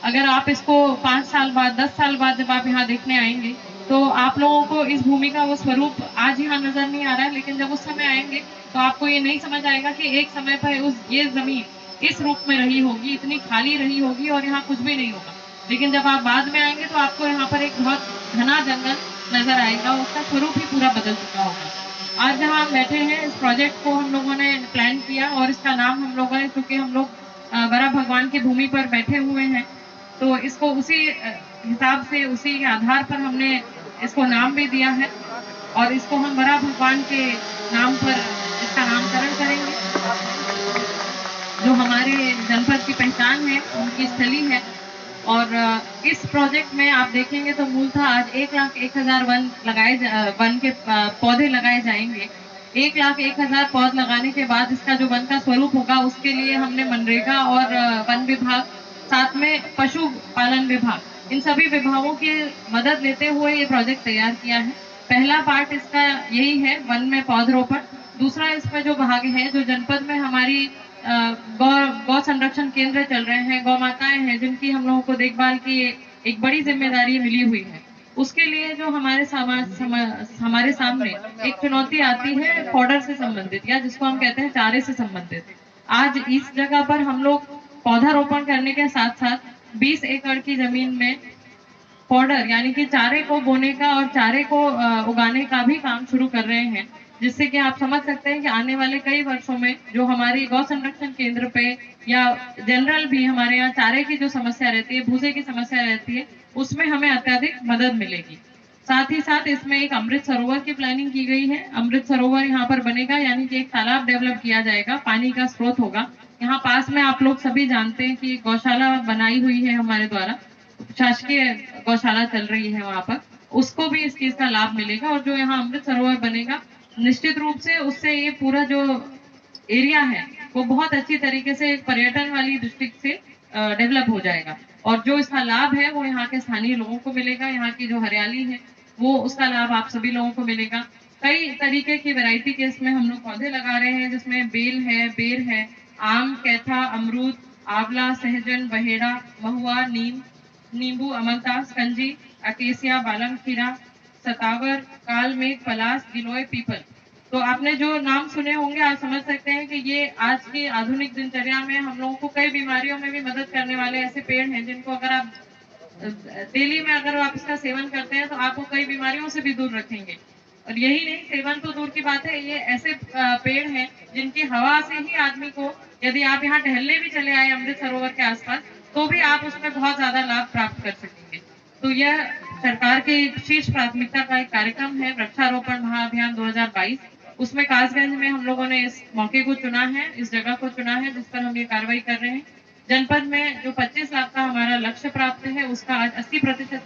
अगर आप इसको 5 साल बाद 10 साल बाद जब आप यहाँ देखने आएंगे तो आप लोगों को इस भूमि का वो स्वरूप आज यहाँ नजर नहीं आ रहा है, लेकिन जब उस समय आएंगे तो आपको ये नहीं समझ आएगा कि एक समय पर ये जमीन इस रूप में रही होगी, इतनी खाली रही होगी और यहाँ कुछ भी नहीं होगा। लेकिन जब आप बाद में आएंगे तो आपको यहाँ पर एक बहुत घना जंगल नजर आएगा, उसका स्वरूप ही पूरा बदल चुका होगा। आज जहाँ हम बैठे हैं, इस प्रोजेक्ट को हम लोगों ने प्लान किया और इसका नाम हम लोगों ने, चूंकि हम लोग बड़ा भगवान की भूमि पर बैठे हुए हैं, तो इसको उसी हिसाब से, उसी के आधार पर हमने इसको नाम भी दिया है और इसको हम बड़ा भगवान के नाम पर इसका नामकरण करेंगे। जो हमारे जनपद की पहचान है, उनकी स्थली है। और इस प्रोजेक्ट में आप देखेंगे तो मूलतः आज 1,01,000 वन के पौधे लगाए जाएंगे। 1,01,000 पौध लगाने के बाद इसका जो वन का स्वरूप होगा, उसके लिए हमने मनरेगा और वन विभाग, साथ में पशु पालन विभाग, इन सभी विभागों की मदद लेते हुए ये प्रोजेक्ट तैयार किया है। पहला पार्ट इसका यही है, वन में पौधरोपण। दूसरा इसमें जो भाग है, जो जनपद में हमारी गौ गौ संरक्षण केंद्र चल रहे हैं, गौ माताएं हैं जिनकी हम लोगों को देखभाल की एक बड़ी जिम्मेदारी मिली हुई है, उसके लिए जो हमारे सामने एक चुनौती आती है फॉडर से संबंधित, या जिसको हम कहते हैं चारे से संबंधित। आज इस जगह पर हम लोग पौधारोपण करने के साथ साथ 20 एकड़ की जमीन में फॉडर यानी कि चारे को बोने का और चारे को उगाने का भी काम शुरू कर रहे हैं, जिससे कि आप समझ सकते हैं कि आने वाले कई वर्षों में जो हमारी गौ संरक्षण केंद्र पे या जनरल भी हमारे यहाँ चारे की जो समस्या रहती है, भूसे की समस्या रहती है, उसमें हमें अत्यधिक मदद मिलेगी। साथ ही साथ इसमें एक अमृत सरोवर की प्लानिंग की गई है। अमृत सरोवर यहाँ पर बनेगा, यानी कि एक तालाब डेवलप किया जाएगा, पानी का स्रोत होगा। यहाँ पास में आप लोग सभी जानते हैं कि गौशाला बनाई हुई है हमारे द्वारा, शासकीय गौशाला चल रही है वहां पर, उसको भी इस चीज का लाभ मिलेगा। और जो यहाँ अमृत सरोवर बनेगा, निश्चित रूप से उससे ये पूरा जो एरिया है वो बहुत अच्छी तरीके से पर्यटन वाली डिस्ट्रिक्ट से डेवलप हो जाएगा। और जो इसका लाभ है वो यहाँ के स्थानीय लोगों को मिलेगा, यहाँ की जो हरियाली है वो उसका लाभ आप सभी लोगों को मिलेगा। कई तरीके की वैरायटी के इसमें हम लोग पौधे लगा रहे हैं, जिसमें बेल है, बेर है, आम, कैथा, अमरूद, आंवला, सहजन, बहेड़ा, महुआ, नीम, नींबू, अमलतास, कंजी, अकेसिया, बालम खीरा, सतावर, कालमेघ, पलास, गिलोय, पीपल। तो आपने जो नाम सुने होंगे, आप समझ सकते हैं कि ये आज की आधुनिक दिनचर्या में हम लोगों को कई बीमारियों में भी मदद करने वाले ऐसे पेड़ हैं, जिनको अगर आप डेली में अगर आप इसका सेवन करते हैं तो आपको कई बीमारियों से भी दूर रखेंगे। और यही नहीं, सेवन तो दूर की बात है, ये ऐसे पेड़ हैं जिनकी हवा से ही आदमी को, यदि आप यहाँ टहलने भी चले आए अमृत सरोवर के आसपास, तो भी आप उसमें बहुत ज्यादा लाभ प्राप्त कर सकेंगे। तो यह सरकार की शीर्ष प्राथमिकता का एक कार्यक्रम है, वृक्षारोपण महाअभियान 2022। उसमें कासगंज में हम लोगों ने इस मौके को चुना है, इस जगह को चुना है जिस पर हम ये कार्रवाई कर रहे हैं। जनपद में जो 25 लाख का हमारा लक्ष्य प्राप्त है, उसका आज 80%